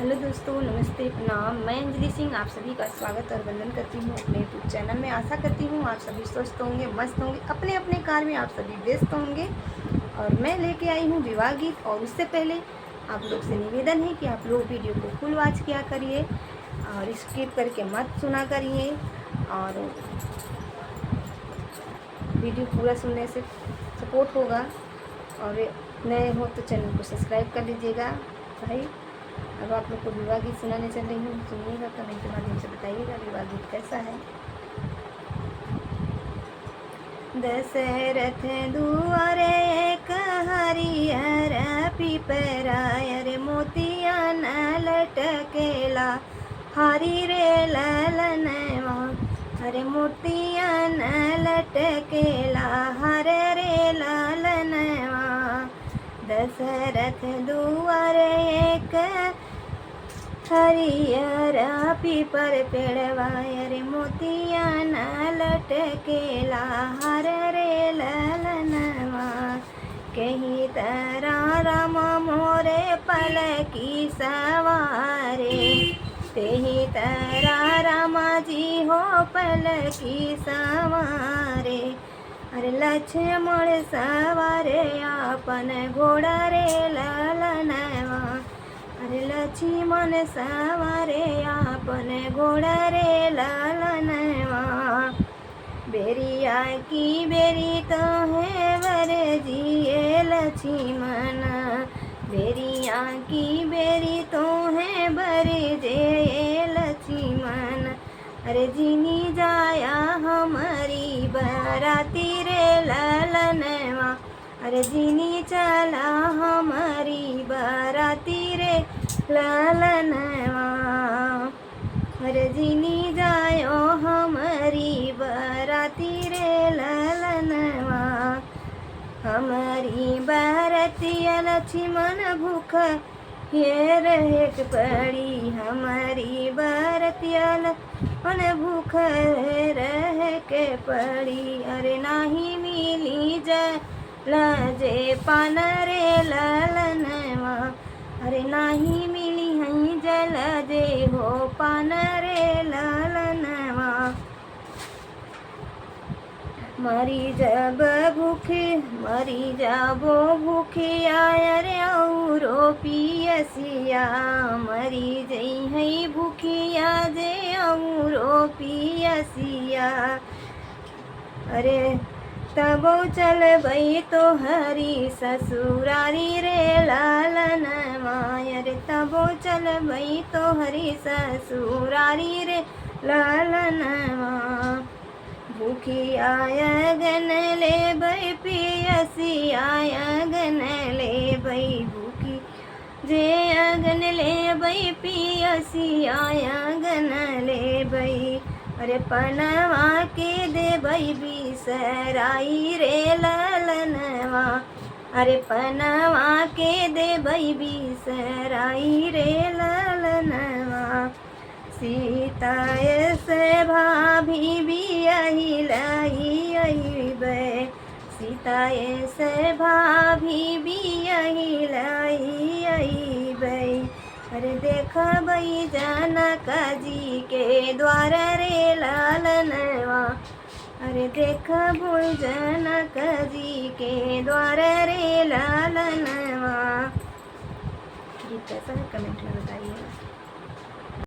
Hello दोस्तों, नमस्ते, प्रणाम। मैं अंजलि सिंह आप सभी का स्वागत और वंदन करती हूँ अपने यूट्यूब चैनल में। आशा करती हूँ आप सभी स्वस्थ होंगे, मस्त होंगे, अपने अपने कार्य में आप सभी व्यस्त होंगे। और मैं लेके आई हूँ विवाह गीत। और उससे पहले आप लोग से निवेदन है कि आप लोग वीडियो को फुल वॉच किया करिए और स्किप करके मत सुना करिए। और वीडियो पूरा सुनने से सपोर्ट होगा। और नए हो तो चैनल को सब्सक्राइब कर लीजिएगा भाई। अब आप लोग को विवाह गीत सुनाने चल रही हूँ, सुनिएगा, कमेंट के माध्यम से बताइएगा विवाह गीत कैसा है। दशरथ दुआरे एक हरियर पिपराय रे मोतिया न लटकेला हरी रे ललनवा। अरे मोतिया न लटकेला हरे रे ललनवा। दशरथ दुआरे एक हरियर पीपर पेड़वा रे मोतिया न लटकेला हर रे ललनवा। कहीं तरह राम मोरे पलकी सवारे तेही तरह रामा जी हो पलकी सवारे। अरे लक्ष्मण सवारे आपन घोड़ा रे ललनवा। अरे लक्ष्मण सवारे आपन घोड़ा रे ललनवा। बेरिया की बेरी तो है वर जिए लक्ष्मण। बेरिया की बेरी तो है बर जे लक्ष्मण। अरे जिनी जाया हमारी बराती रे ललनवा। अरे जिनी चला हमारी बराती रे ललनवा। अरे जिनी जायो हमारी बराती रे ललनवा। हमारी बरातिया लक्ष्मण भूख ये रहे पड़ी। हमारी बरातिया लक्ष्मण भूख रह के पड़ी। अरे नाही मिली लाजे पान रे ललनवा। अरे नाही मिली हई जल जे हो पान रे ललनवा। मरी जब भूखी मरी जाबो भूखी आया रे औरो पियसिया। मरी जई हई भूखिया जे औरो पियसिया। अरे तबो चल बई तो हरी ससुरारी रे ललनवा। अरे तबो चल बई तो हरी ससुरारी रे ललनवा। भूखी आया गन ले बई पियसी आया गन ले बई भूखी जे अगन ले बई पियसी आया गन ले बई। अरे पनवा के दे बई बिसराई रे ललनवा। अरे पनवा के दे बई बिसराई रे ललनवा। सीताय से भाभी बियाही लाई अइबे। सीताय से भाभी बियाही लाई अइबे। अरे देख बई जनक जी के द्वार रे ललनवा। अरे देख बोल जनक जी के द्वार रे ललनवा। गीत कैसा है कमेंट में बताइए।